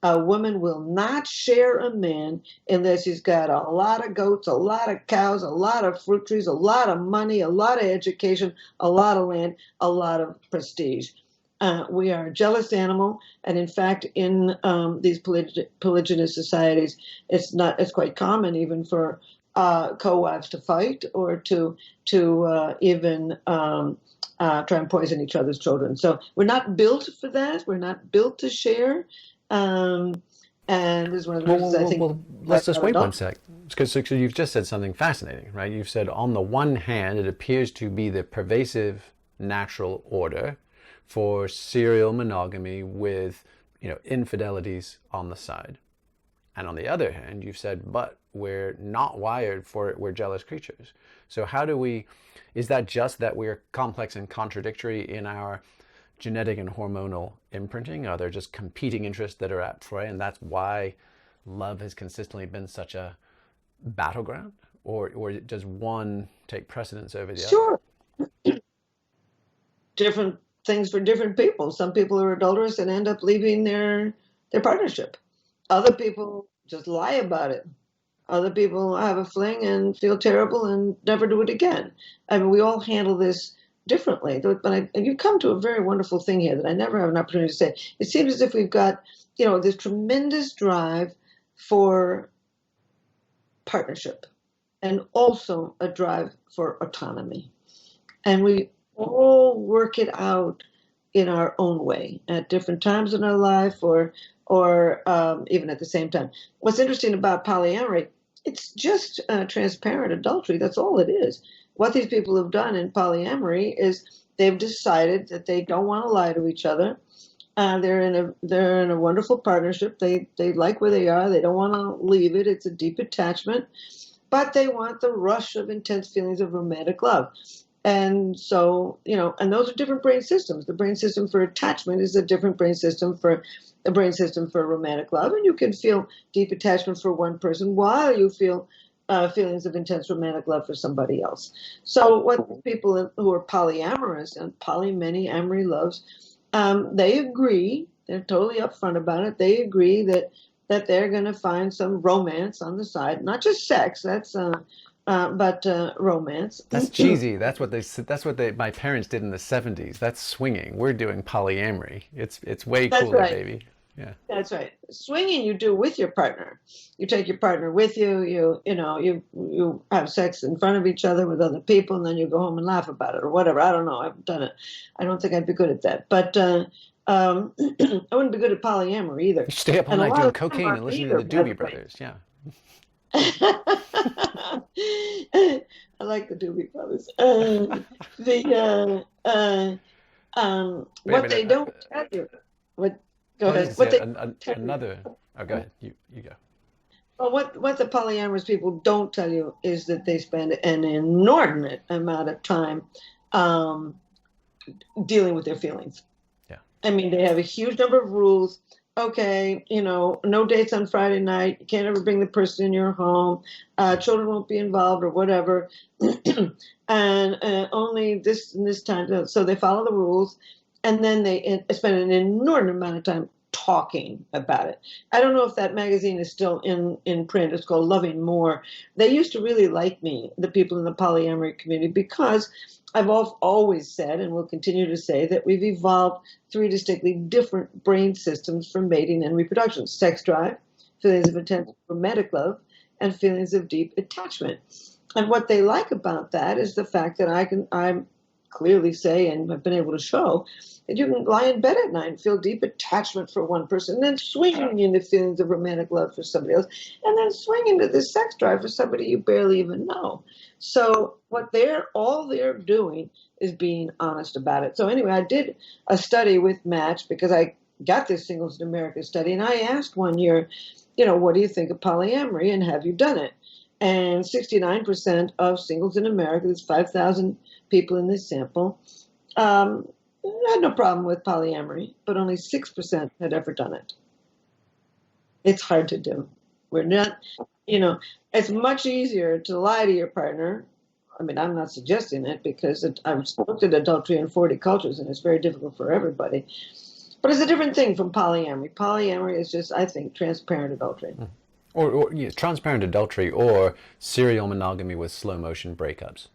A woman will not share a man unless he's got a lot of goats, a lot of cows, a lot of fruit trees, a lot of money, a lot of education, a lot of land, a lot of prestige. We are a jealous animal, and in fact, in these polygynous societies, it's quite common even for co-wives to fight or to even try and poison each other's children. So we're not built for that. We're not built to share. And this is one of the reasons I think. Well, let's just wait one sec, because you've just said something fascinating, right? You've said on the one hand, it appears to be the pervasive natural order for serial monogamy with, infidelities on the side. And on the other hand, you've said, but we're not wired for it. We're jealous creatures. So is that just that we're complex and contradictory in our genetic and hormonal imprinting? Are there just competing interests that are at play, and that's why love has consistently been such a battleground? Or does one take precedence over the other? Sure. Different things for different people. Some people are adulterous and end up leaving their partnership. Other people just lie about it. Other people have a fling and feel terrible and never do it again. I mean, we all handle this differently. But you've come to a very wonderful thing here that I never have an opportunity to say. It seems as if we've got, this tremendous drive for partnership and also a drive for autonomy. And we all work it out in our own way at different times in our life or even at the same time. What's interesting about polyamory, it's just transparent adultery. That's all it is. What these people have done in polyamory is they've decided that they don't want to lie to each other. They're in a wonderful partnership. They like where they are. They don't want to leave it. It's a deep attachment, but they want the rush of intense feelings of romantic love. And so, and those are different brain systems. The brain system for attachment is a different brain system for the brain system for romantic love. And you can feel deep attachment for one person while you feel feelings of intense romantic love for somebody else. So what people who are polyamorous and many amory loves, they agree, they're totally upfront about it. They agree that they're going to find some romance on the side, not just sex. But romance. That's cheesy. That's what my parents did in the 70s. That's swinging. We're doing polyamory. It's way That's cooler, right. baby. Yeah. That's right. Swinging you do with your partner. You take your partner with you. You have sex in front of each other with other people, and then you go home and laugh about it or whatever. I don't know. I haven't done it. I don't think I'd be good at that. But I wouldn't be good at polyamory either. You stay up all night doing cocaine and listening to the Doobie Brothers. Yeah. I like the Doobie Brothers. What they don't tell you. Go ahead. Another. Oh, go ahead. You go. Well, what the polyamorous people don't tell you is that they spend an inordinate amount of time dealing with their feelings. Yeah. I mean, they have a huge number of rules. Okay, no dates on Friday night. You can't ever bring the person in your home. Children won't be involved or whatever. And only this and this time. So they follow the rules. And then they spend an inordinate amount of time talking about it. I don't know if that magazine is still in print. It's called Loving More. They used to really like me, the people in the polyamory community, because I've always said and will continue to say that we've evolved three distinctly different brain systems for mating and reproduction: sex drive, feelings of intense romantic love, and feelings of deep attachment. And what they like about that is the fact that I'm clearly say and have been able to show that you can lie in bed at night and feel deep attachment for one person, and then swinging into feelings of romantic love for somebody else, and then swing into the sex drive for somebody you barely even know. So all they're doing is being honest about it. So anyway, I did a study with Match because I got this Singles in America study, and I asked one year, what do you think of polyamory and have you done it? And 69% of singles in America, there's 5,000 people in this sample, had no problem with polyamory, but only 6% had ever done it. It's hard to do. We're not, it's much easier to lie to your partner. I mean, I'm not suggesting it because I've looked at adultery in 40 cultures and it's very difficult for everybody. But it's a different thing from polyamory. Polyamory is just, I think, transparent adultery. Or transparent adultery or serial monogamy with slow motion breakups.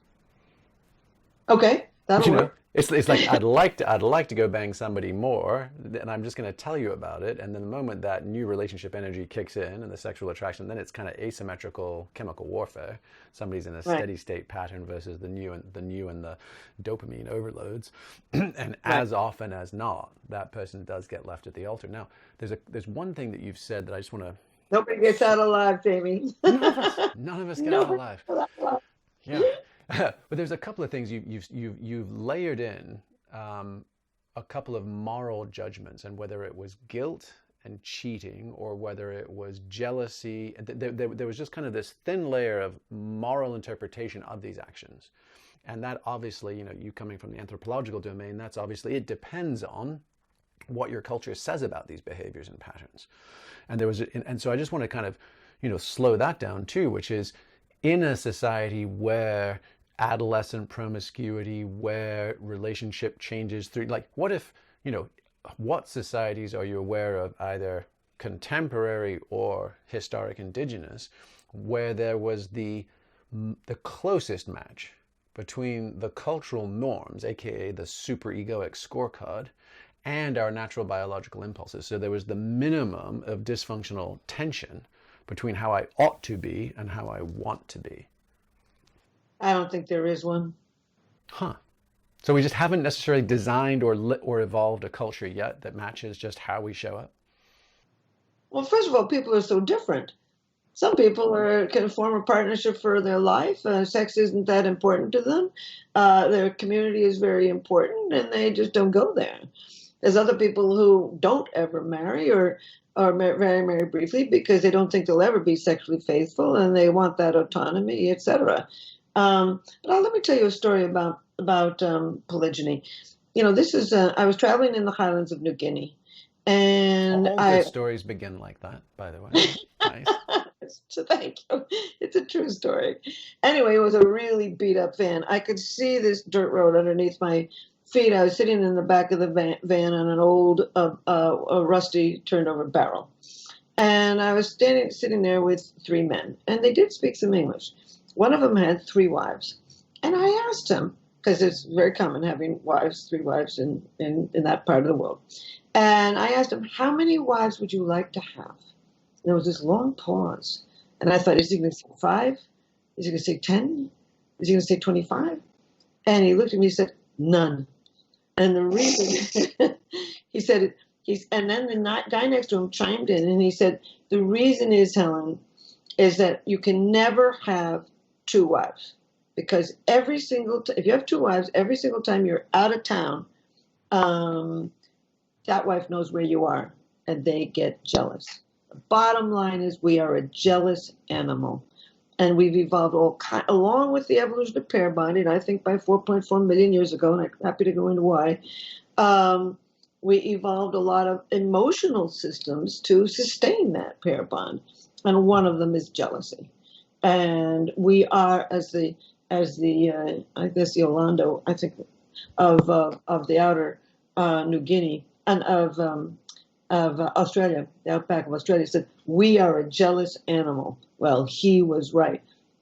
Okay, that'll work. It's like I'd like to go bang somebody more, and I'm just going to tell you about it. And then the moment that new relationship energy kicks in and the sexual attraction, then it's kind of asymmetrical chemical warfare. Somebody's in a steady state pattern versus the new and the dopamine overloads. And as often as not, that person does get left at the altar. Now, there's one thing that you've said that I just want to. Nobody gets out alive, Jamie. None of us get out alive. Yeah. But there's a couple of things you've layered in a couple of moral judgments, and whether it was guilt and cheating or whether it was jealousy, there was just kind of this thin layer of moral interpretation of these actions. And that obviously, you coming from the anthropological domain, that's obviously, it depends on what your culture says about these behaviors and patterns. And so I just want to kind of, slow that down too, which is in a society where adolescent promiscuity, where relationship changes through, like, what if, what societies are you aware of, either contemporary or historic indigenous, where there was the closest match between the cultural norms, aka the superegoic scorecard, and our natural biological impulses? So there was the minimum of dysfunctional tension between how I ought to be and how I want to be. I don't think there is one. Huh. So we just haven't necessarily designed or evolved a culture yet that matches just how we show up? Well, first of all, people are so different. Some people can form a partnership for their life. Sex isn't that important to them. Their community is very important, and they just don't go there. There's other people who don't ever marry or marry briefly because they don't think they'll ever be sexually faithful, and they want that autonomy, etc. But let me tell you a story about polygyny. This is I was traveling in the highlands of New Guinea, and all good stories begin like that, by the way. Nice. So thank you. It's a true story. Anyway, it was a really beat up van. I could see this dirt road underneath my feet. I was sitting in the back of the van on an old, a rusty turned over barrel. And I was sitting there with three men, and they did speak some English. One of them had three wives. And I asked him, because it's very common having wives, three wives in that part of the world. And I asked him, how many wives would you like to have? There was this long pause. And I thought, is he going to say 5? Is he going to say 10? Is he going to say 25? And he looked at me and said, none. And the reason, he said, and then the guy next to him chimed in and he said, the reason is, Helen, is that you can never have 2 wives. Because every single if you have 2 wives, every single time you're out of town, that wife knows where you are and they get jealous. Bottom line is we are a jealous animal, and we've evolved along with the evolution of pair bonding. I think by 4.4 million years ago, and I'm happy to go into why, we evolved a lot of emotional systems to sustain that pair bond, and one of them is jealousy. And we are, as the I guess the Orlando, I think of the outer New Guinea and of Australia, the outback of Australia, said, we are a jealous animal. Well, he was right.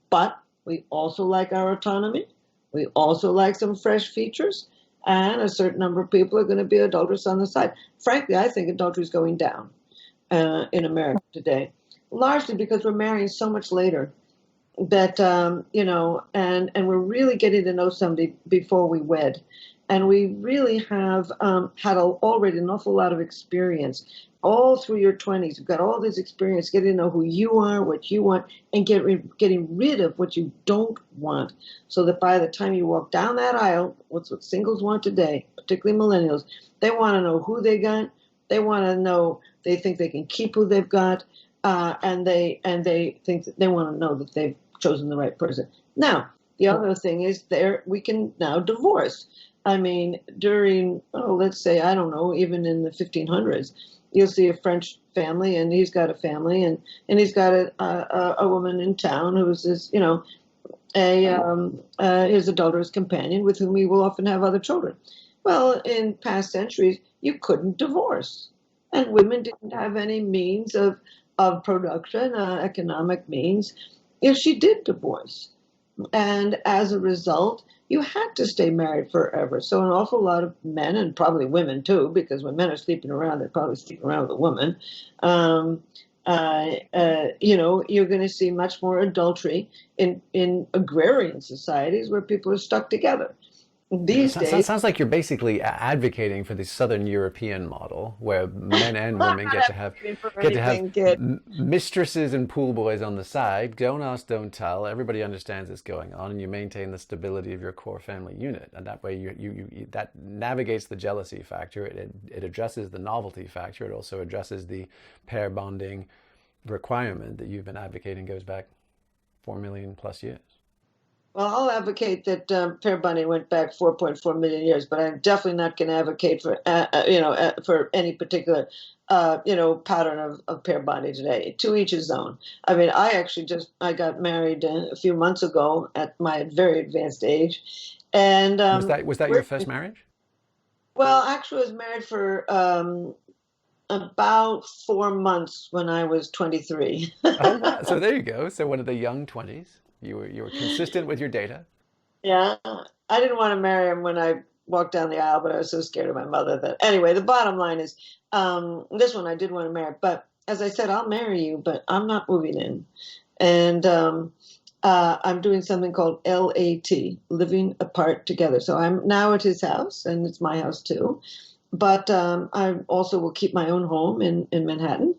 But we also like our autonomy. We also like some fresh features. And a certain number of people are going to be adulterous on the side. Frankly, I think adultery is going down in America today, largely because we're marrying so much later that, and we're really getting to know somebody before we wed. And we really have had already an awful lot of experience all through your 20s. You've got all this experience getting to know who you are, what you want, and getting rid of what you don't want. So that by the time you walk down that aisle, what's what singles want today, particularly millennials, they want to know who they got. They want to know, they think they can keep who they've got. And they think that they want to know that they've chosen the right person. Now, the other thing is we can now divorce. I mean, during, let's say, I don't know, even in the 1500s, you'll see a French family, and he's got a family, and he's got a woman in town who's this, his adulterous companion with whom he will often have other children. Well, in past centuries, you couldn't divorce, and women didn't have any means of production, economic means, if she did divorce. And as a result, you had to stay married forever. So an awful lot of men, and probably women too, because when men are sleeping around, they're probably sleeping around with a woman. You're going to see much more adultery in agrarian societies where people are stuck together. These days, sounds like you're basically advocating for the Southern European model, where men and women get to have mistresses and pool boys on the side. Don't ask, don't tell. Everybody understands what's going on, and you maintain the stability of your core family unit. And that way, you that navigates the jealousy factor. It addresses the novelty factor. It also addresses the pair bonding requirement that you've been advocating goes back 4 million plus years. Well, I'll advocate that pair bonding went back 4.4 million years, but I'm definitely not going to advocate for for any particular pattern of pair bonding today. To each his own. I mean, I got married a few months ago at my very advanced age, and was that your first marriage? Well, actually, I was married for about 4 months when I was 23. Oh, wow. So there you go. So one of the young 20s. You were consistent with your data. Yeah, I didn't want to marry him when I walked down the aisle, but I was so scared of my mother that. Anyway, the bottom line is, this one I did want to marry, but as I said, I'll marry you, but I'm not moving in, and I'm doing something called LAT, living apart together. So I'm now at his house, and it's my house too, but I also will keep my own home in Manhattan,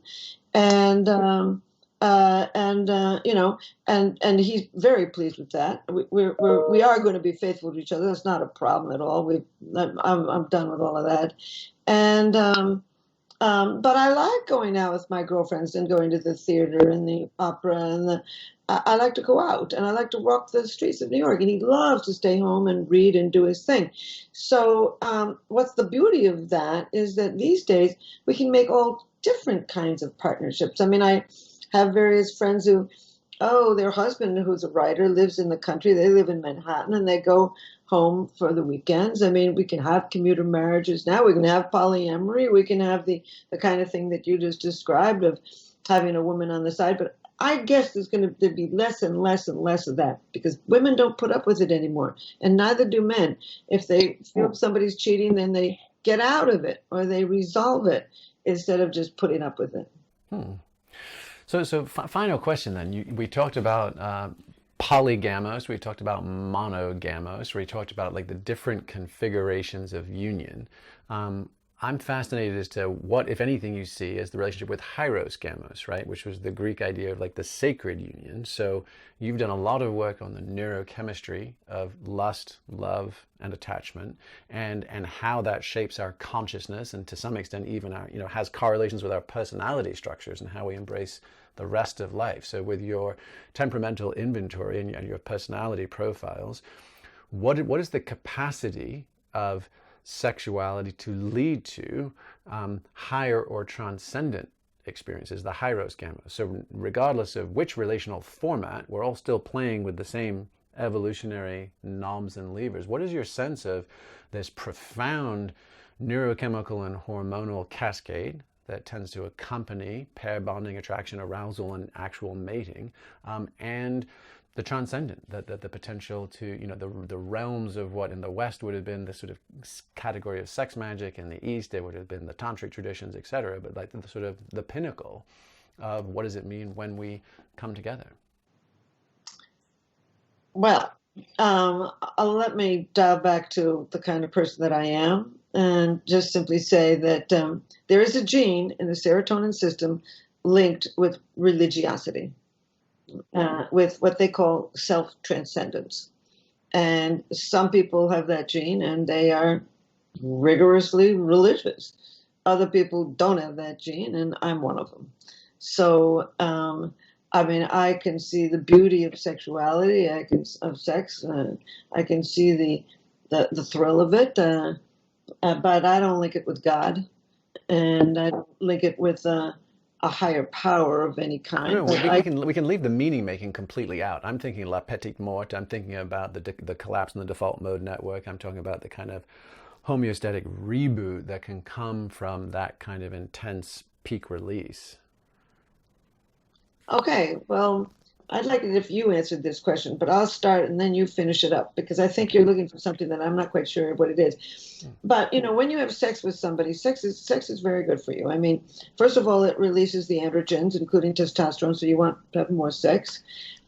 and. And he's very pleased with that. We are going to be faithful to each other. That's not a problem at all. I'm done with all of that, and but I like going out with my girlfriends and going to the theater and the opera, and I like to go out and I like to walk the streets of New York. And he loves to stay home and read and do his thing. So what's the beauty of that is that these days we can make all different kinds of partnerships. I mean, I have various friends who, oh, their husband, who's a writer, lives in the country. They live in Manhattan and they go home for the weekends. I mean, we can have commuter marriages now. We can have polyamory. We can have the kind of thing that you just described of having a woman on the side. But I guess there's going to be less and less and less of that because women don't put up with it anymore, and neither do men. If they feel somebody's cheating, then they get out of it or they resolve it instead of just putting up with it. So final question then. We talked about polygamous, we talked about monogamous, we talked about like the different configurations of union. I'm fascinated as to what, if anything, you see as the relationship with hieros gamos, right? Which was the Greek idea of like the sacred union. So you've done a lot of work on the neurochemistry of lust, love, and attachment, and how that shapes our consciousness, and to some extent even our, has correlations with our personality structures and how we embrace the rest of life. So with your temperamental inventory and your personality profiles, what is the capacity of sexuality to lead to higher or transcendent experiences, the hieros gamos? So regardless of which relational format, we're all still playing with the same evolutionary knobs and levers. What is your sense of this profound neurochemical and hormonal cascade that tends to accompany pair bonding, attraction, arousal, and actual mating, and the transcendent, the potential to, the realms of what in the West would have been the sort of category of sex magic, in the East it would have been the tantric traditions, etc., but like the sort of the pinnacle of what does it mean when we come together? Well, let me dial back to the kind of person that I am and just simply say that there is a gene in the serotonin system linked with religiosity. With what they call self-transcendence. And some people have that gene and they are rigorously religious. Other people don't have that gene, and I'm one of them. So, I can see the beauty of sexuality, of sex. I can see the thrill of it, but I don't link it with God, and I don't link it with a higher power of any kind. No, we can leave the meaning making completely out. I'm thinking La Petite Mort. I'm thinking about the collapse in the default mode network. I'm talking about the kind of homeostatic reboot that can come from that kind of intense peak release. Okay, well, I'd like it if you answered this question, but I'll start and then you finish it up, because I think you're looking for something that I'm not quite sure what it is. But, when you have sex with somebody, sex is very good for you. I mean, first of all, it releases the androgens, including testosterone, so you want to have more sex.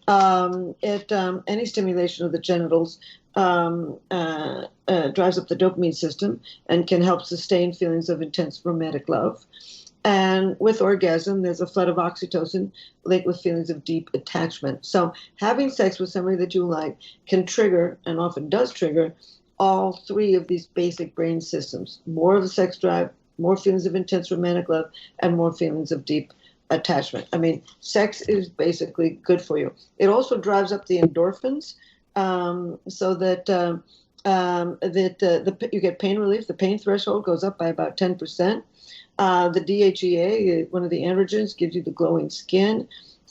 Any stimulation of the genitals drives up the dopamine system and can help sustain feelings of intense romantic love. And with orgasm, there's a flood of oxytocin linked with feelings of deep attachment. So having sex with somebody that you like can trigger, and often does trigger, all three of these basic brain systems: more of a sex drive, more feelings of intense romantic love, and more feelings of deep attachment. I mean, sex is basically good for you. It also drives up the endorphins, so that you get pain relief. The pain threshold goes up by about 10%. The DHEA, one of the androgens, gives you the glowing skin.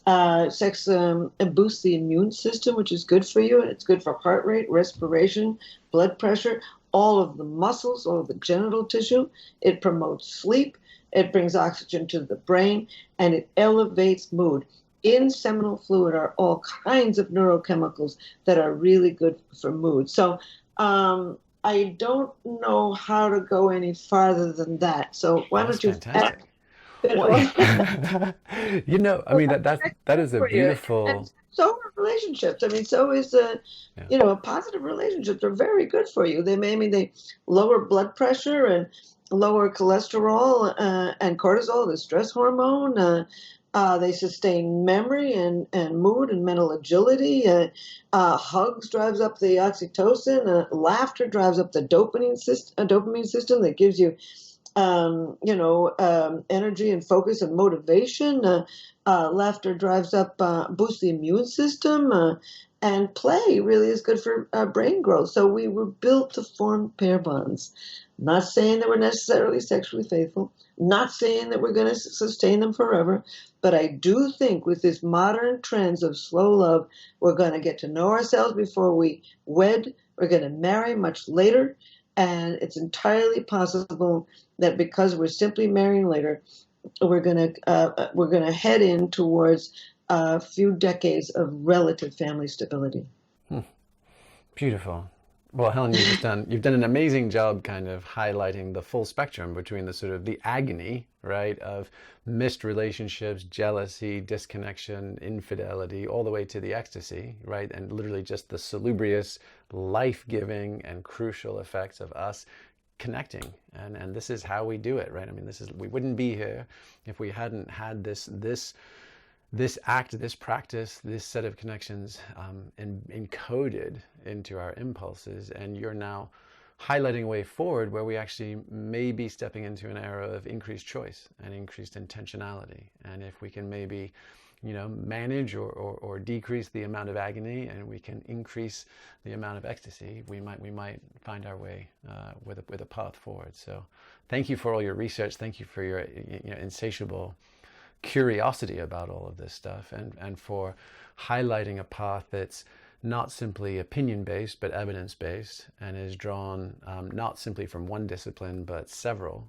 Sex boosts the immune system, which is good for you. And it's good for heart rate, respiration, blood pressure, all of the muscles, all of the genital tissue. It promotes sleep. It brings oxygen to the brain, and it elevates mood. In seminal fluid are all kinds of neurochemicals that are really good for mood. So, I don't know how to go any farther than that. So why don't you? Fantastic. I mean, that is a beautiful. And so are relationships. I mean, so is a positive relationships are very good for you. They lower blood pressure and lower cholesterol and cortisol, the stress hormone. They sustain memory and mood and mental agility. Hugs drives up the oxytocin. Laughter drives up the dopamine system that gives you, energy and focus and motivation. Laughter drives up, boosts the immune system. And play really is good for brain growth. So we were built to form pair bonds. Not saying that we're necessarily sexually faithful, not saying that we're going to sustain them forever, but I do think with this modern trends of slow love, we're going to get to know ourselves before we wed. We're going to marry much later, and it's entirely possible that because we're simply marrying later, we're going to head in towards a few decades of relative family stability. Beautiful. Well, Helen, you've done an amazing job kind of highlighting the full spectrum between the sort of the agony, right, of missed relationships, jealousy, disconnection, infidelity, all the way to the ecstasy, right, and literally just the salubrious, life-giving and crucial effects of us connecting. And this is how we do it, right? I mean, we wouldn't be here if we hadn't had this act, this practice, this set of connections encoded into our impulses. And you're now highlighting a way forward where we actually may be stepping into an era of increased choice and increased intentionality. And if we can maybe, manage or decrease the amount of agony, and we can increase the amount of ecstasy, we might find our way with a path forward. So thank you for all your research. Thank you for your insatiable curiosity about all of this stuff, and for highlighting a path that's not simply opinion-based but evidence-based, and is drawn not simply from one discipline but several,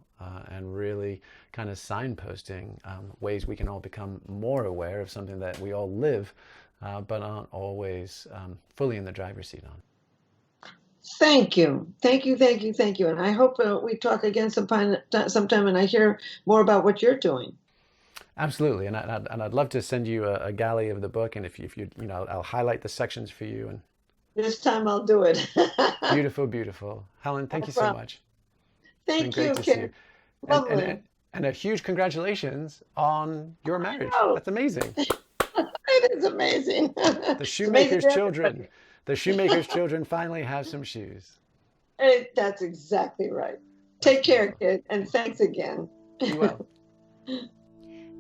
and really kind of signposting ways we can all become more aware of something that we all live but aren't always fully in the driver's seat on. Thank you. And I hope we talk again sometime and I hear more about what you're doing. Absolutely, and I'd love to send you a galley of the book, and if you I'll highlight the sections for you. And this time I'll do it. Beautiful. Helen, thank you so much. Thank you, Kim. Lovely. And a huge congratulations on your marriage. That's amazing. It is amazing. The shoemaker's children. The shoemaker's children finally have some shoes. That's exactly right. Take care, kid, and thanks again. You will.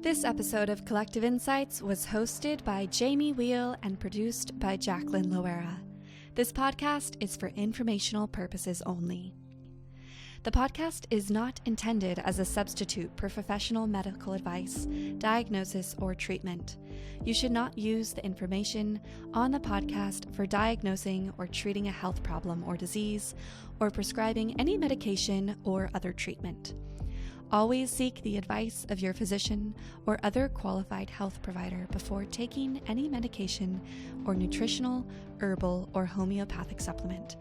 This episode of Collective Insights was hosted by Jamie Wheal and produced by Jacqueline Loera. This podcast is for informational purposes only. The podcast is not intended as a substitute for professional medical advice, diagnosis, or treatment. You should not use the information on the podcast for diagnosing or treating a health problem or disease, or prescribing any medication or other treatment. Always seek the advice of your physician or other qualified health provider before taking any medication or nutritional, herbal, or homeopathic supplement,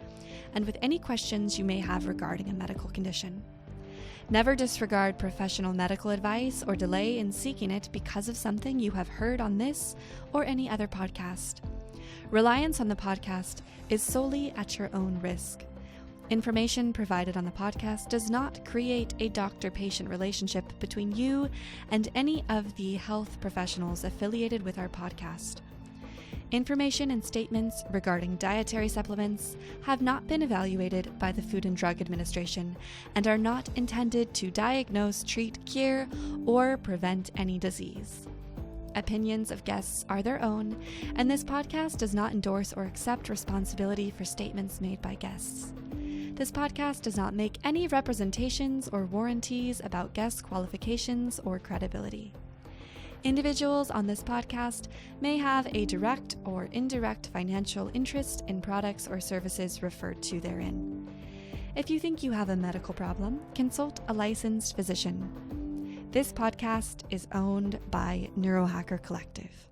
and with any questions you may have regarding a medical condition. Never disregard professional medical advice or delay in seeking it because of something you have heard on this or any other podcast. Reliance on the podcast is solely at your own risk. Information provided on the podcast does not create a doctor-patient relationship between you and any of the health professionals affiliated with our podcast. Information and statements regarding dietary supplements have not been evaluated by the Food and Drug Administration and are not intended to diagnose, treat, cure, or prevent any disease. Opinions of guests are their own, and this podcast does not endorse or accept responsibility for statements made by guests. This podcast does not make any representations or warranties about guests' qualifications or credibility. Individuals on this podcast may have a direct or indirect financial interest in products or services referred to therein. If you think you have a medical problem, consult a licensed physician. This podcast is owned by Neurohacker Collective.